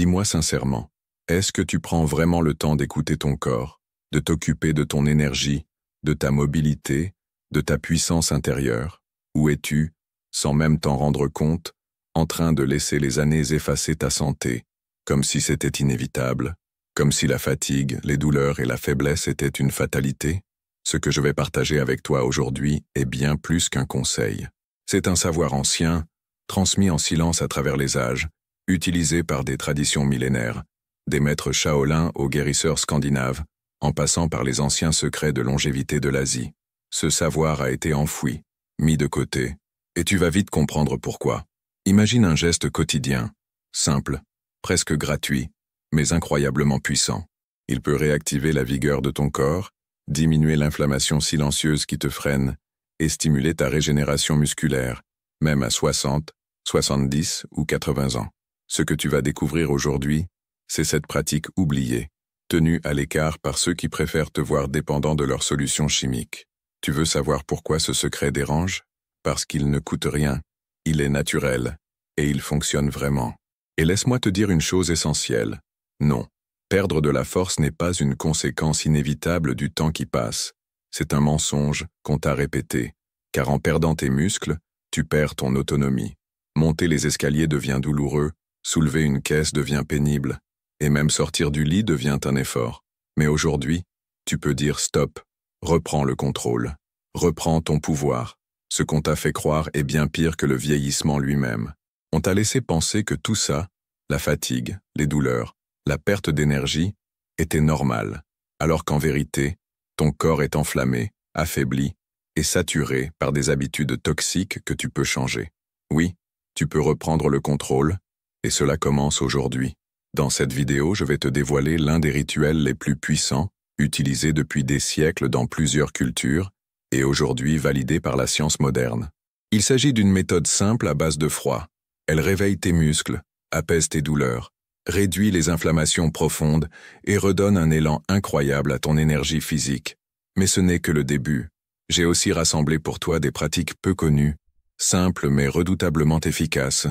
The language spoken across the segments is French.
Dis-moi sincèrement, est-ce que tu prends vraiment le temps d'écouter ton corps, de t'occuper de ton énergie, de ta mobilité, de ta puissance intérieure? Ou es-tu, sans même t'en rendre compte, en train de laisser les années effacer ta santé, comme si c'était inévitable, comme si la fatigue, les douleurs et la faiblesse étaient une fatalité? Ce que je vais partager avec toi aujourd'hui est bien plus qu'un conseil. C'est un savoir ancien, transmis en silence à travers les âges, utilisé par des traditions millénaires, des maîtres Shaolin aux guérisseurs scandinaves, en passant par les anciens secrets de longévité de l'Asie. Ce savoir a été enfoui, mis de côté, et tu vas vite comprendre pourquoi. Imagine un geste quotidien, simple, presque gratuit, mais incroyablement puissant. Il peut réactiver la vigueur de ton corps, diminuer l'inflammation silencieuse qui te freine, et stimuler ta régénération musculaire, même à 60, 70 ou 80 ans. Ce que tu vas découvrir aujourd'hui, c'est cette pratique oubliée, tenue à l'écart par ceux qui préfèrent te voir dépendant de leurs solutions chimiques. Tu veux savoir pourquoi ce secret dérange? Parce qu'il ne coûte rien, il est naturel, et il fonctionne vraiment. Et laisse-moi te dire une chose essentielle. Non, perdre de la force n'est pas une conséquence inévitable du temps qui passe. C'est un mensonge qu'on t'a répété, car en perdant tes muscles, tu perds ton autonomie. Monter les escaliers devient douloureux, soulever une caisse devient pénible, et même sortir du lit devient un effort. Mais aujourd'hui, tu peux dire stop, reprends le contrôle, reprends ton pouvoir. Ce qu'on t'a fait croire est bien pire que le vieillissement lui-même. On t'a laissé penser que tout ça, la fatigue, les douleurs, la perte d'énergie, était normal, alors qu'en vérité, ton corps est enflammé, affaibli et saturé par des habitudes toxiques que tu peux changer. Oui, tu peux reprendre le contrôle, et cela commence aujourd'hui. Dans cette vidéo, je vais te dévoiler l'un des rituels les plus puissants, utilisés depuis des siècles dans plusieurs cultures, et aujourd'hui validé par la science moderne. Il s'agit d'une méthode simple à base de froid. Elle réveille tes muscles, apaise tes douleurs, réduit les inflammations profondes et redonne un élan incroyable à ton énergie physique. Mais ce n'est que le début. J'ai aussi rassemblé pour toi des pratiques peu connues, simples mais redoutablement efficaces,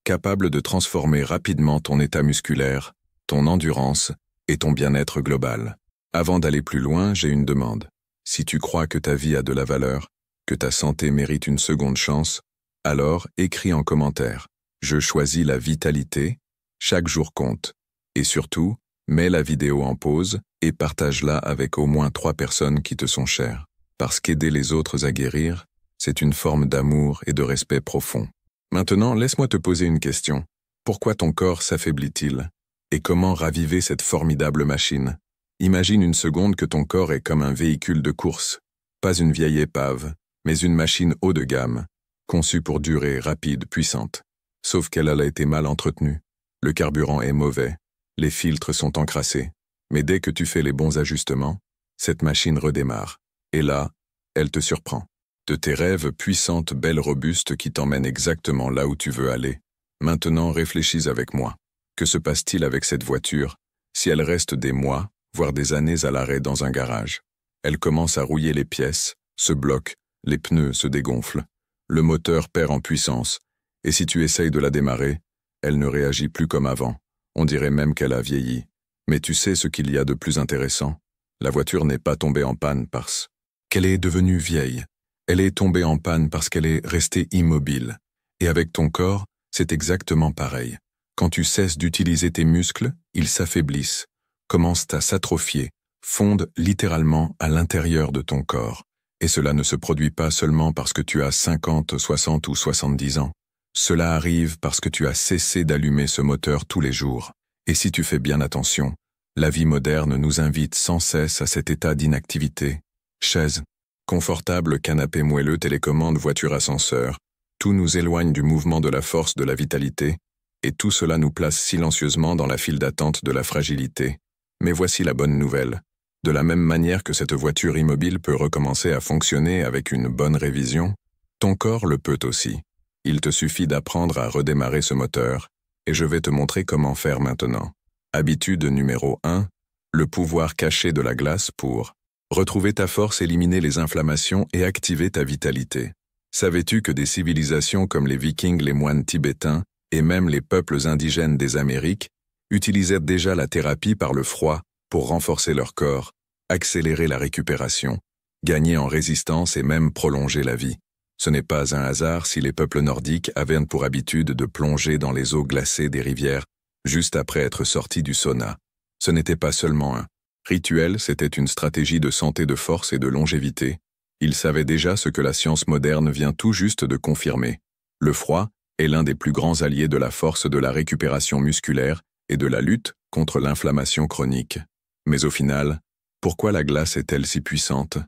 capables de transformer rapidement ton état musculaire, ton endurance et ton bien-être global. Avant d'aller plus loin, j'ai une demande. Si tu crois que ta vie a de la valeur, que ta santé mérite une seconde chance, alors écris en commentaire. Je choisis la vitalité, chaque jour compte. Et surtout, mets la vidéo en pause et partage-la avec au moins 3 personnes qui te sont chères. Parce qu'aider les autres à guérir, c'est une forme d'amour et de respect profond. Maintenant, laisse-moi te poser une question. Pourquoi ton corps s'affaiblit-il? Et comment raviver cette formidable machine? Imagine une seconde que ton corps est comme un véhicule de course, pas une vieille épave, mais une machine haut de gamme, conçue pour durer, rapide, puissante. Sauf qu'elle a été mal entretenue. Le carburant est mauvais, les filtres sont encrassés. Mais dès que tu fais les bons ajustements, cette machine redémarre. Et là, elle te surprend. De tes rêves puissantes, belles, robustes qui t'emmènent exactement là où tu veux aller. Maintenant, réfléchis avec moi. Que se passe-t-il avec cette voiture si elle reste des mois, voire des années à l'arrêt dans un garage? Elle commence à rouiller les pièces, se bloque, les pneus se dégonflent, le moteur perd en puissance, et si tu essayes de la démarrer, elle ne réagit plus comme avant. On dirait même qu'elle a vieilli. Mais tu sais ce qu'il y a de plus intéressant? La voiture n'est pas tombée en panne parce qu'elle est devenue vieille. Elle est tombée en panne parce qu'elle est restée immobile. Et avec ton corps, c'est exactement pareil. Quand tu cesses d'utiliser tes muscles, ils s'affaiblissent, commencent à s'atrophier, fondent littéralement à l'intérieur de ton corps. Et cela ne se produit pas seulement parce que tu as 50, 60 ou 70 ans. Cela arrive parce que tu as cessé d'allumer ce moteur tous les jours. Et si tu fais bien attention, la vie moderne nous invite sans cesse à cet état d'inactivité. Chaise, confortable canapé moelleux, télécommande, voiture, ascenseur, tout nous éloigne du mouvement de la force, de la vitalité, et tout cela nous place silencieusement dans la file d'attente de la fragilité. Mais voici la bonne nouvelle. De la même manière que cette voiture immobile peut recommencer à fonctionner avec une bonne révision, ton corps le peut aussi. Il te suffit d'apprendre à redémarrer ce moteur, et je vais te montrer comment faire maintenant. Habitude numéro 1, le pouvoir caché de la glace pour retrouver ta force, éliminer les inflammations et activer ta vitalité. Savais-tu que des civilisations comme les Vikings, les moines tibétains et même les peuples indigènes des Amériques utilisaient déjà la thérapie par le froid pour renforcer leur corps, accélérer la récupération, gagner en résistance et même prolonger la vie. Ce n'est pas un hasard si les peuples nordiques avaient pour habitude de plonger dans les eaux glacées des rivières juste après être sortis du sauna. Ce n'était pas seulement un rituel, c'était une stratégie de santé, de force et de longévité. Ils savaient déjà ce que la science moderne vient tout juste de confirmer. Le froid est l'un des plus grands alliés de la force de la récupération musculaire et de la lutte contre l'inflammation chronique. Mais au final, pourquoi la glace est-elle si puissante?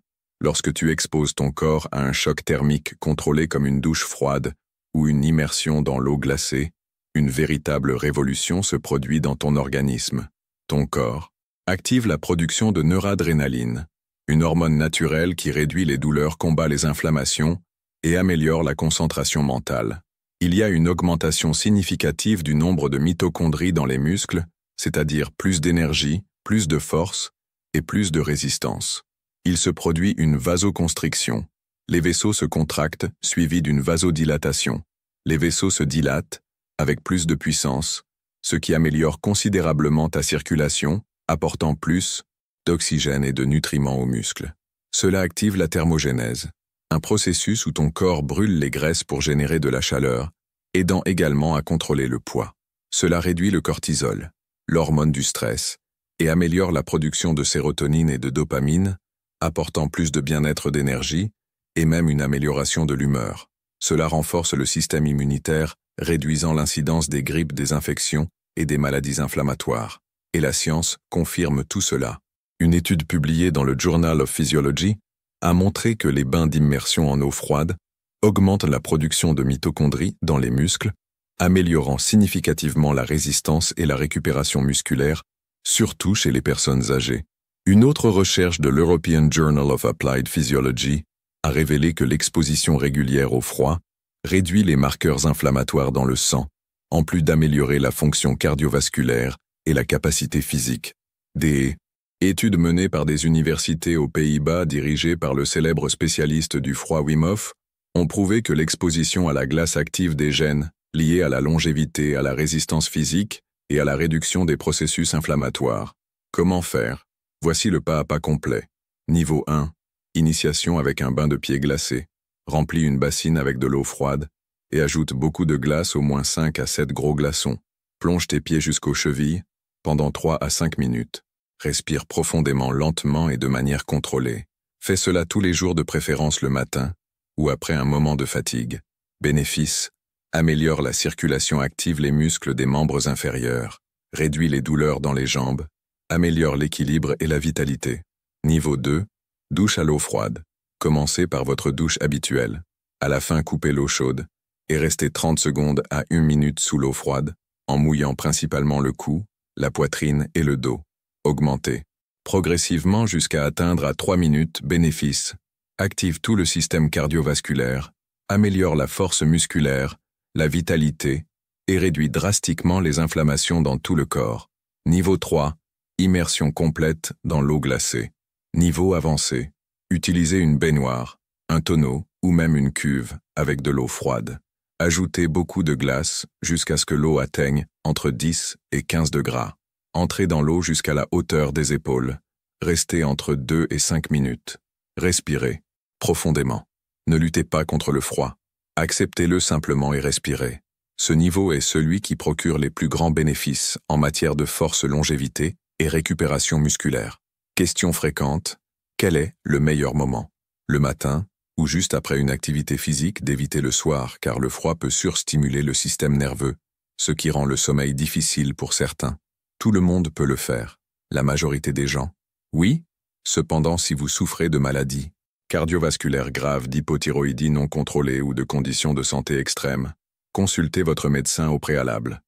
Lorsque tu exposes ton corps à un choc thermique contrôlé comme une douche froide ou une immersion dans l'eau glacée, une véritable révolution se produit dans ton organisme. Ton corps active la production de noradrénaline, une hormone naturelle qui réduit les douleurs, combat les inflammations et améliore la concentration mentale. Il y a une augmentation significative du nombre de mitochondries dans les muscles, c'est-à-dire plus d'énergie, plus de force et plus de résistance. Il se produit une vasoconstriction. Les vaisseaux se contractent, suivis d'une vasodilatation. Les vaisseaux se dilatent, avec plus de puissance, ce qui améliore considérablement ta circulation, apportant plus d'oxygène et de nutriments aux muscles. Cela active la thermogénèse, un processus où ton corps brûle les graisses pour générer de la chaleur, aidant également à contrôler le poids. Cela réduit le cortisol, l'hormone du stress, et améliore la production de sérotonine et de dopamine, apportant plus de bien-être, d'énergie, et même une amélioration de l'humeur. Cela renforce le système immunitaire, réduisant l'incidence des grippes, des infections et des maladies inflammatoires. Et la science confirme tout cela. Une étude publiée dans le Journal of Physiology a montré que les bains d'immersion en eau froide augmentent la production de mitochondries dans les muscles, améliorant significativement la résistance et la récupération musculaire, surtout chez les personnes âgées. Une autre recherche de l'European Journal of Applied Physiology a révélé que l'exposition régulière au froid réduit les marqueurs inflammatoires dans le sang, en plus d'améliorer la fonction cardiovasculaire et la capacité physique. Des études menées par des universités aux Pays-Bas dirigées par le célèbre spécialiste du froid Wim Hof ont prouvé que l'exposition à la glace active des gènes liés à la longévité, à la résistance physique et à la réduction des processus inflammatoires. Comment faire? Voici le pas à pas complet. Niveau 1. Initiation avec un bain de pieds glacé. Remplis une bassine avec de l'eau froide et ajoute beaucoup de glace, au moins 5 à 7 gros glaçons. Plonge tes pieds jusqu'aux chevilles pendant 3 à 5 minutes. Respire profondément, lentement et de manière contrôlée. Fais cela tous les jours, de préférence le matin ou après un moment de fatigue. Bénéfice: améliore la circulation, active les muscles des membres inférieurs, réduit les douleurs dans les jambes, améliore l'équilibre et la vitalité. Niveau 2. Douche à l'eau froide. Commencez par votre douche habituelle. À la fin, coupez l'eau chaude et restez 30 secondes à 1 minute sous l'eau froide, en mouillant principalement le cou, la poitrine et le dos. Augmentez progressivement jusqu'à atteindre à 3 minutes. Bénéfice: active tout le système cardiovasculaire, améliore la force musculaire, la vitalité et réduit drastiquement les inflammations dans tout le corps. Niveau 3. Immersion complète dans l'eau glacée. Niveau avancé. Utilisez une baignoire, un tonneau ou même une cuve avec de l'eau froide. Ajoutez beaucoup de glace jusqu'à ce que l'eau atteigne entre 10 et 15 degrés. Entrez dans l'eau jusqu'à la hauteur des épaules. Restez entre 2 et 5 minutes. Respirez profondément. Ne luttez pas contre le froid. Acceptez-le simplement et respirez. Ce niveau est celui qui procure les plus grands bénéfices en matière de force, longévité et récupération musculaire. Question fréquente: quel est le meilleur moment? Le matin ou juste après une activité physique? D'éviter le soir, car le froid peut surstimuler le système nerveux, ce qui rend le sommeil difficile pour certains. Tout le monde peut le faire. La majorité des gens. Oui, cependant, si vous souffrez de maladies cardiovasculaires graves, d'hypothyroïdie non contrôlée ou de conditions de santé extrêmes, consultez votre médecin au préalable.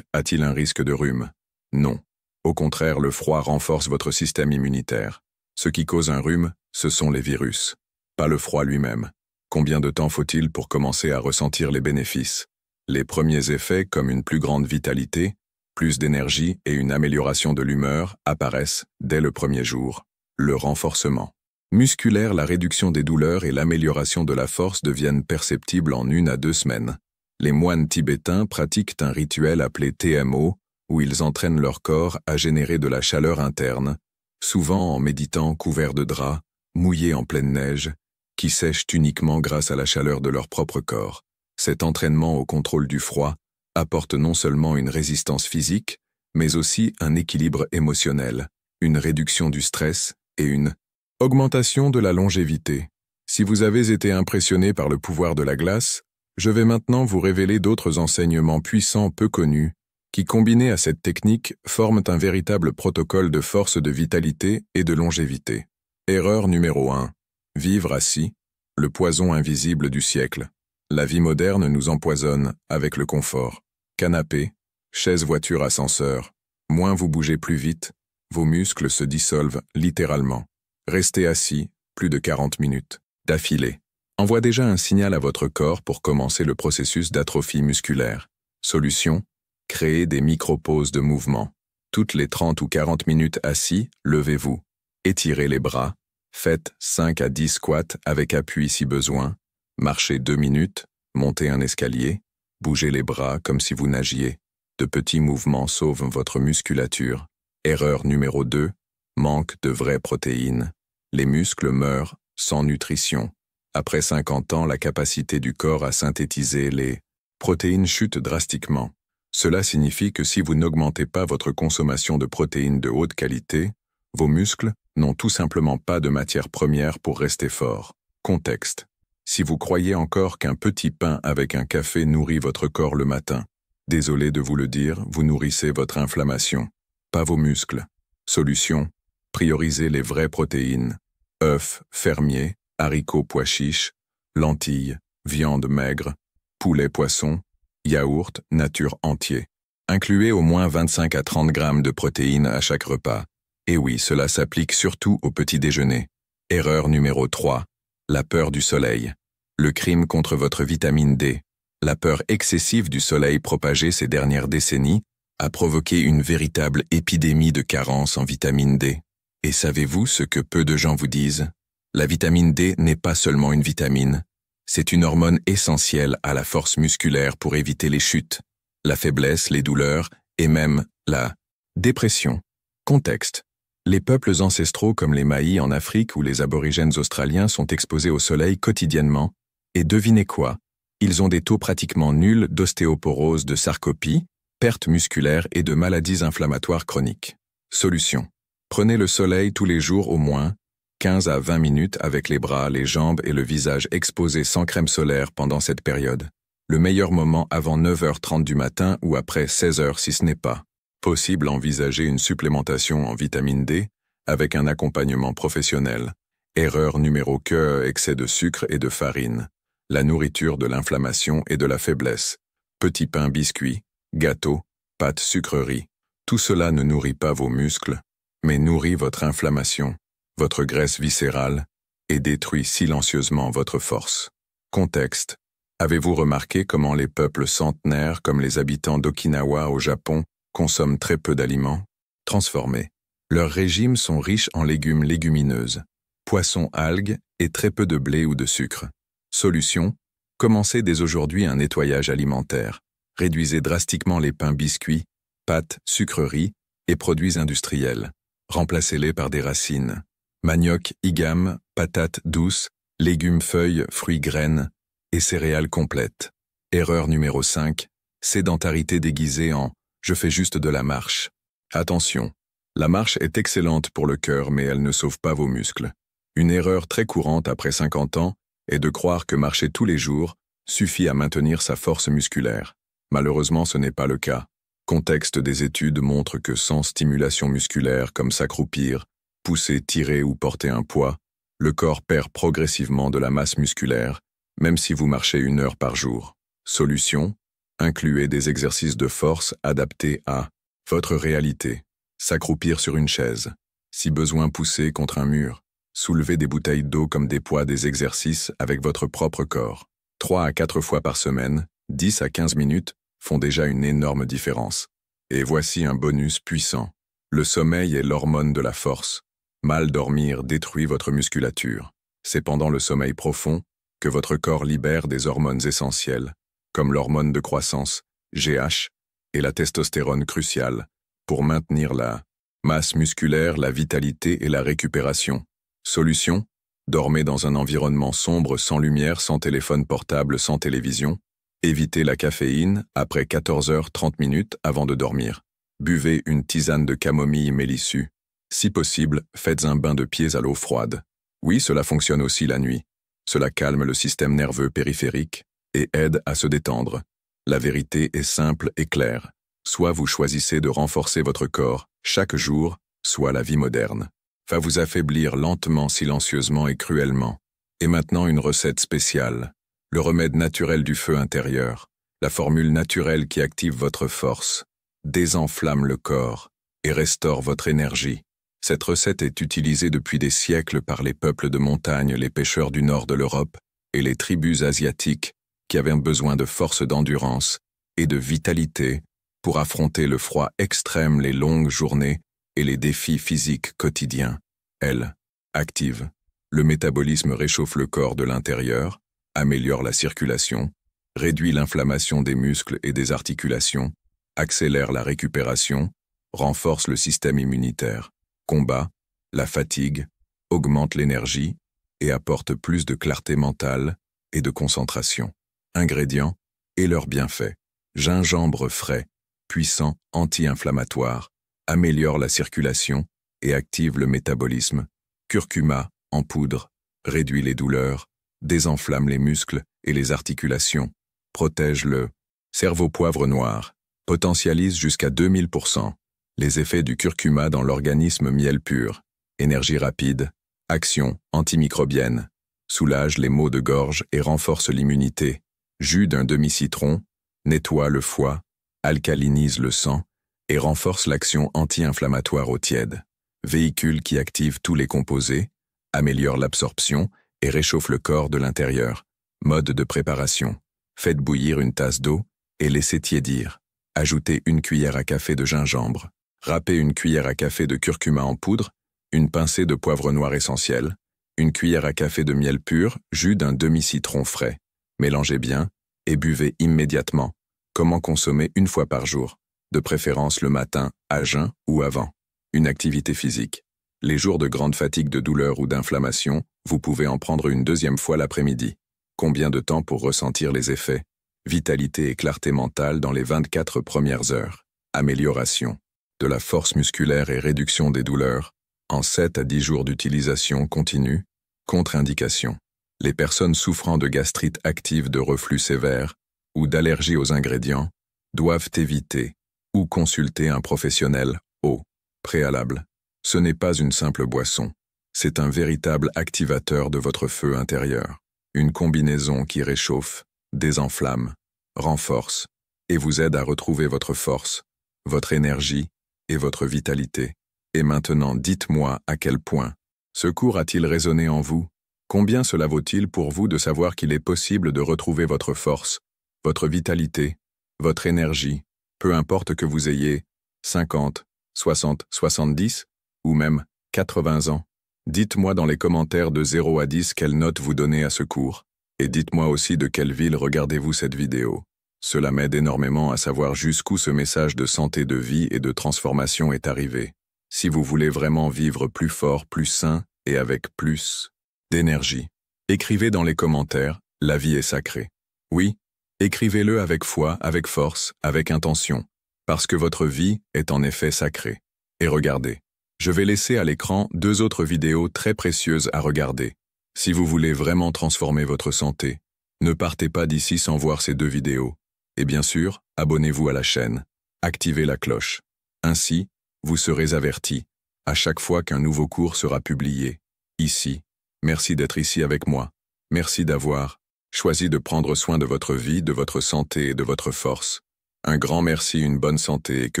A-t-il un risque de rhume? Non. Au contraire, le froid renforce votre système immunitaire. Ce qui cause un rhume, ce sont les virus, pas le froid lui-même. Combien de temps faut-il pour commencer à ressentir les bénéfices? Les premiers effets, comme une plus grande vitalité, plus d'énergie et une amélioration de l'humeur, apparaissent dès le premier jour. Le renforcement musculaire, la réduction des douleurs et l'amélioration de la force deviennent perceptibles en 1 à 2 semaines. Les moines tibétains pratiquent un rituel appelé TMO, où ils entraînent leur corps à générer de la chaleur interne, souvent en méditant couverts de draps, mouillés en pleine neige, qui sèchent uniquement grâce à la chaleur de leur propre corps. Cet entraînement au contrôle du froid apporte non seulement une résistance physique, mais aussi un équilibre émotionnel, une réduction du stress et une augmentation de la longévité. Si vous avez été impressionné par le pouvoir de la glace, je vais maintenant vous révéler d'autres enseignements puissants peu connus qui, combinés à cette technique, forment un véritable protocole de force de vitalité et de longévité. Erreur numéro 1. Vivre assis, le poison invisible du siècle. La vie moderne nous empoisonne avec le confort. Canapé, chaise, voiture, ascenseur. Moins vous bougez plus vite, vos muscles se dissolvent littéralement. Restez assis plus de 40 minutes d'affilée envoie déjà un signal à votre corps pour commencer le processus d'atrophie musculaire. Solution: créez des micro-pauses de mouvement. Toutes les 30 ou 40 minutes assis, levez-vous. Étirez les bras. Faites 5 à 10 squats avec appui si besoin. Marchez 2 minutes. Montez un escalier. Bougez les bras comme si vous nagiez. De petits mouvements sauvent votre musculature. Erreur numéro 2. Manque de vraies protéines. Les muscles meurent sans nutrition. Après 50 ans, la capacité du corps à synthétiser les protéines chute drastiquement. Cela signifie que si vous n'augmentez pas votre consommation de protéines de haute qualité, vos muscles n'ont tout simplement pas de matière première pour rester forts. Contexte. Si vous croyez encore qu'un petit pain avec un café nourrit votre corps le matin, désolé de vous le dire, vous nourrissez votre inflammation, pas vos muscles. Solution: priorisez les vraies protéines. Œufs, fermiers, haricots, pois chiches, lentilles, viande maigre, poulet, poisson, yaourt, nature entier. Incluez au moins 25 à 30 grammes de protéines à chaque repas. Et oui, cela s'applique surtout au petit déjeuner. Erreur numéro 3. La peur du soleil. Le crime contre votre vitamine D. La peur excessive du soleil propagée ces dernières décennies a provoqué une véritable épidémie de carence en vitamine D. Et savez-vous ce que peu de gens vous disent? La vitamine D n'est pas seulement une vitamine, c'est une hormone essentielle à la force musculaire pour éviter les chutes, la faiblesse, les douleurs et même la dépression. Contexte. Les peuples ancestraux comme les Maïs en Afrique ou les aborigènes australiens sont exposés au soleil quotidiennement et devinez quoi? Ils ont des taux pratiquement nuls d'ostéoporose, de sarcopie, perte musculaire et de maladies inflammatoires chroniques. Solution. Prenez le soleil tous les jours au moins 15 à 20 minutes avec les bras, les jambes et le visage exposés sans crème solaire pendant cette période. Le meilleur moment avant 9h30 du matin ou après 16h si ce n'est pas possible. Envisager une supplémentation en vitamine D avec un accompagnement professionnel. Erreur numéro 2, excès de sucre et de farine. La nourriture de l'inflammation et de la faiblesse. Petits pains, biscuits, gâteaux, pâtes, sucreries. Tout cela ne nourrit pas vos muscles, mais nourrit votre inflammation, votre graisse viscérale, et détruit silencieusement votre force. Contexte. Avez-vous remarqué comment les peuples centenaires, comme les habitants d'Okinawa au Japon, consomment très peu d'aliments transformés? Leurs régimes sont riches en légumes, légumineuses, poissons, algues et très peu de blé ou de sucre. Solution: commencez dès aujourd'hui un nettoyage alimentaire. Réduisez drastiquement les pains, biscuits, pâtes, sucreries et produits industriels. Remplacez-les par des racines. Manioc, igame, patates douces, légumes, feuilles, fruits, graines et céréales complètes. Erreur numéro 5. Sédentarité déguisée en « je fais juste de la marche ». Attention, la marche est excellente pour le cœur mais elle ne sauve pas vos muscles. Une erreur très courante après 50 ans est de croire que marcher tous les jours suffit à maintenir sa force musculaire. Malheureusement, ce n'est pas le cas. Contexte. Des études montrent que sans stimulation musculaire comme s'accroupir, pousser, tirer ou porter un poids, le corps perd progressivement de la masse musculaire, même si vous marchez 1 heure par jour. Solution: incluez des exercices de force adaptés à votre réalité. S'accroupir sur une chaise. Si besoin, pousser contre un mur. Soulever des bouteilles d'eau comme des poids. Des exercices avec votre propre corps. 3 à 4 fois par semaine, 10 à 15 minutes, font déjà une énorme différence. Et voici un bonus puissant. Le sommeil est l'hormone de la force. Mal dormir détruit votre musculature. C'est pendant le sommeil profond que votre corps libère des hormones essentielles, comme l'hormone de croissance, GH, et la testostérone cruciale pour maintenir la masse musculaire, la vitalité et la récupération. Solution: dormez dans un environnement sombre, sans lumière, sans téléphone portable, sans télévision. Évitez la caféine après 14h30 avant de dormir. Buvez une tisane de camomille mélissue. Si possible, faites un bain de pieds à l'eau froide. Oui, cela fonctionne aussi la nuit. Cela calme le système nerveux périphérique et aide à se détendre. La vérité est simple et claire. Soit vous choisissez de renforcer votre corps chaque jour, soit la vie moderne va vous affaiblir lentement, silencieusement et cruellement. Et maintenant une recette spéciale. Le remède naturel du feu intérieur. La formule naturelle qui active votre force, désenflamme le corps et restaure votre énergie. Cette recette est utilisée depuis des siècles par les peuples de montagne, les pêcheurs du nord de l'Europe et les tribus asiatiques qui avaient besoin de force, d'endurance et de vitalité pour affronter le froid extrême, les longues journées et les défis physiques quotidiens. Elle active le métabolisme, réchauffe le corps de l'intérieur, améliore la circulation, réduit l'inflammation des muscles et des articulations, accélère la récupération, renforce le système immunitaire, combat la fatigue, augmente l'énergie et apporte plus de clarté mentale et de concentration. Ingrédients et leurs bienfaits. Gingembre frais, puissant, anti-inflammatoire, améliore la circulation et active le métabolisme. Curcuma en poudre, réduit les douleurs, désenflamme les muscles et les articulations, protège le cerveau. Poivre noir, potentialise jusqu'à 2000% les effets du curcuma dans l'organisme. Miel pur, énergie rapide, action antimicrobienne, soulage les maux de gorge et renforce l'immunité. Jus d'un demi-citron, nettoie le foie, alcalinise le sang et renforce l'action anti-inflammatoire eau tiède. Véhicule qui active tous les composés, améliore l'absorption et réchauffe le corps de l'intérieur. Mode de préparation. Faites bouillir une tasse d'eau et laissez tiédir. Ajoutez une cuillère à café de gingembre. Râpez une cuillère à café de curcuma en poudre, une pincée de poivre noir essentiel, une cuillère à café de miel pur, jus d'un demi-citron frais. Mélangez bien et buvez immédiatement. Comment consommer une fois par jour, de préférence le matin, à jeun ou avant. Une activité physique. Les jours de grande fatigue, de douleur ou d'inflammation, vous pouvez en prendre une deuxième fois l'après-midi. Combien de temps pour ressentir les effets? Vitalité et clarté mentale dans les 24 premières heures. Amélioration de la force musculaire et réduction des douleurs en 7 à 10 jours d'utilisation continue. Contre-indication. Les personnes souffrant de gastrite active, de reflux sévère ou d'allergie aux ingrédients doivent éviter ou consulter un professionnel au préalable. Ce n'est pas une simple boisson, c'est un véritable activateur de votre feu intérieur. Une combinaison qui réchauffe, désenflamme, renforce et vous aide à retrouver votre force, votre énergie et votre vitalité. Et maintenant, dites-moi à quel point ce cours a-t-il résonné en vous? Combien cela vaut-il pour vous de savoir qu'il est possible de retrouver votre force, votre vitalité, votre énergie, peu importe que vous ayez 50, 60, 70 ou même 80 ans? Dites-moi dans les commentaires de 0 à 10 quelle note vous donnez à ce cours. Et dites-moi aussi de quelle ville regardez-vous cette vidéo. Cela m'aide énormément à savoir jusqu'où ce message de santé, de vie et de transformation est arrivé. Si vous voulez vraiment vivre plus fort, plus sain et avec plus d'énergie, écrivez dans les commentaires « La vie est sacrée ». Oui, écrivez-le avec foi, avec force, avec intention, parce que votre vie est en effet sacrée. Et regardez, je vais laisser à l'écran 2 autres vidéos très précieuses à regarder. Si vous voulez vraiment transformer votre santé, ne partez pas d'ici sans voir ces 2 vidéos. Et bien sûr, abonnez-vous à la chaîne, activez la cloche. Ainsi, vous serez avertis à chaque fois qu'un nouveau cours sera publié. Ici, merci d'être ici avec moi. Merci d'avoir choisi de prendre soin de votre vie, de votre santé et de votre force. Un grand merci, une bonne santé et que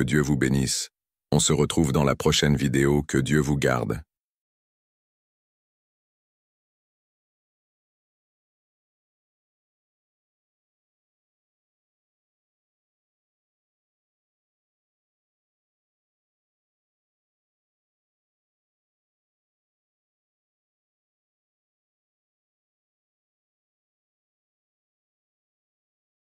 Dieu vous bénisse. On se retrouve dans la prochaine vidéo. Que Dieu vous garde.